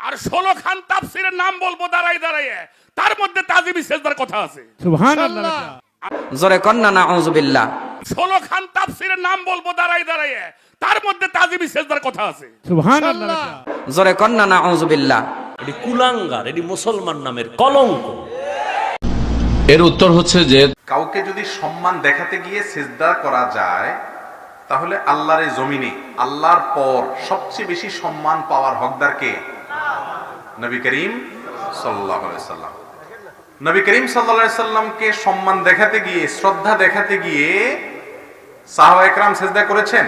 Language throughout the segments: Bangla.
আর 16 খান তাফসীরের নাম বলবো দাঁড়াই দাঁড়াইয়ে, তার মধ্যে তাজিমি সেজদার কথা আছে। সুবহানাল্লাহ। জোরে কন্না নাউযুবিল্লাহ। 16 খান তাফসীরের নাম বলবো দাঁড়াই দাঁড়াইয়ে, তার মধ্যে তাজিমি সেজদার কথা আছে। সুবহানাল্লাহ। জোরে কন্না নাউযুবিল্লাহ। এটি কুলাঙ্গার, এটি মুসলমান নামের কলঙ্ক। এর উত্তর হচ্ছে যে কাউকে যদি সম্মান দেখাতে গিয়ে সিজদা করা যায়, তাহলে আল্লাহর এই জমিনে আল্লাহর পর সবচেয়ে বেশি সম্মান পাওয়ার হকদার কে? নবী করিম সাল্লাল্লাহু আলাইহি সাল্লাম। নবী করিম সাল্লাল্লাহু আলাইহি সাল্লামকে সম্মান দেখাতে গিয়ে, শ্রদ্ধা দেখাতে গিয়ে সাহাবা একরাম সিজদা করেছেন?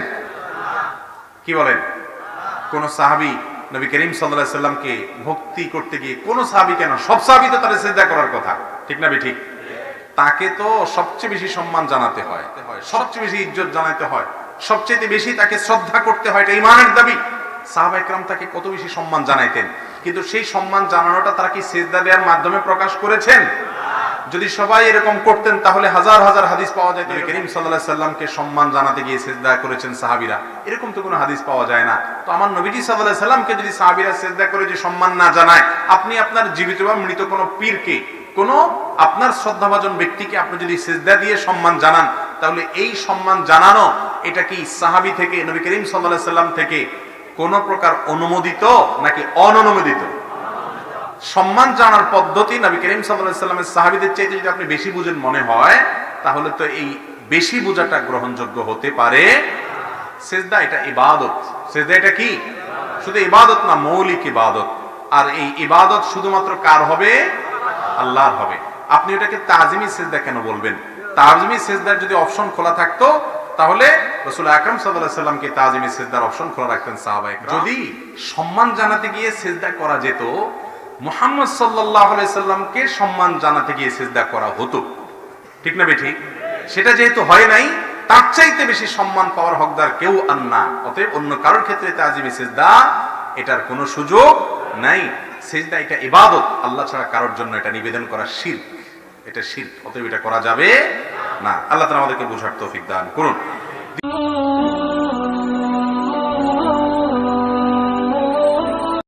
কি বলেন? কোন সাহাবী নবী করিম সাল্লাল্লাহু আলাইহি সাল্লামকে ভক্তি করতে গিয়ে, কোন সাহাবী কেন, সব সাহাবী তো তার সিজদা করার কথা, ঠিক না ঠিক? তাকে তো সবচেয়ে বেশি সম্মান জানাতে হয়, সবচেয়ে বেশি ইজ্জত জানাতে হয়, সবচেয়ে বেশি তাকে শ্রদ্ধা করতে হয়, এটা ঈমানের দাবি। সাহাবা একরাম তাকে কত বেশি সম্মান জানাইতেন, কিন্তু সেই সম্মান জানানোটা তারা কি সিজদা দেওয়ার মাধ্যমে প্রকাশ করেছেন? যদি সবাই এরকম করতেন তাহলে হাজার হাজার হাদিস পাওয়া যায় নবী করিম সাল্লাল্লাহু আলাইহি সাল্লামকে সম্মান জানাতে গিয়ে সিজদা করেছেন সাহাবীরা, এরকম তো কোনো হাদিস পাওয়া যায় না। তো আমার নবীজি সাল্লাল্লাহু আলাইহি সাল্লামকে যদি সাহাবীরা সিজদা করে যে সম্মান না জানায়, আপনি আপনার জীবিত বা মৃত কোনো পীরকে, কোন আপনার শ্রদ্ধাভাজন ব্যক্তিকে আপনি যদি সিজদা দিয়ে সম্মান জানান, তাহলে এই সম্মান জানানো এটা কি সাহাবী থেকে, নবী করিম সাল্লাল্লাহু আলাইহি সাল্লাম থেকে কোন প্রকার অনুমোদিত নাকি অননুমোদিত? সম্মান জানার পদ্ধতি নবী করিম সাল্লাল্লাহু আলাইহি সাল্লামের সাহাবীদের চাইতে যদি আপনি বেশি বুঝেন মনে হয়, তাহলে তো এই বেশি বোঝাটা গ্রহণযোগ্য হতে পারে। সিজদা এটা ইবাদত। সিজদা এটা কি? শুধু ইবাদত না, মৌলিক ইবাদত। আর এই ইবাদত শুধুমাত্র কার হবে? আল্লাহর হবে। আপনি এটাকে তাজিমি সিজদা কেন বলবেন? তাজিমি সিজদার যদি অপশন খোলা থাকতো, তাহলে রাসূল আকরাম সাল্লাল্লাহু আলাইহি সাল্লামকে তাজিমি সিজদার অপশন খোলা রাখতেন সাহাবা একরাম। যদি সম্মান জানাতে গিয়ে সিজদা করা যেত, মুহাম্মদ সাল্লাল্লাহু আলাইহি সাল্লামকে সম্মান জানাতে গিয়ে সিজদা করা হতো, ঠিক না ঠিক? সেটা যেহেতু হয় নাই, তার চাইতে বেশি সম্মান পাওয়ার হকদার কেউ আর না। অতএব অন্য কারোর ক্ষেত্রে তাজিমি সিজদা এটার কোনো সুযোগ নাই। সিজদা এটা ইবাদত, আল্লাহ ছাড়া কারোর জন্য এটা নিবেদন করা শিরক, এটা শিরক। অতএব এটা করা যাবে না। আল্লাহ তাআলা আমাদেরকে বুঝার তৌফিক দান করুন।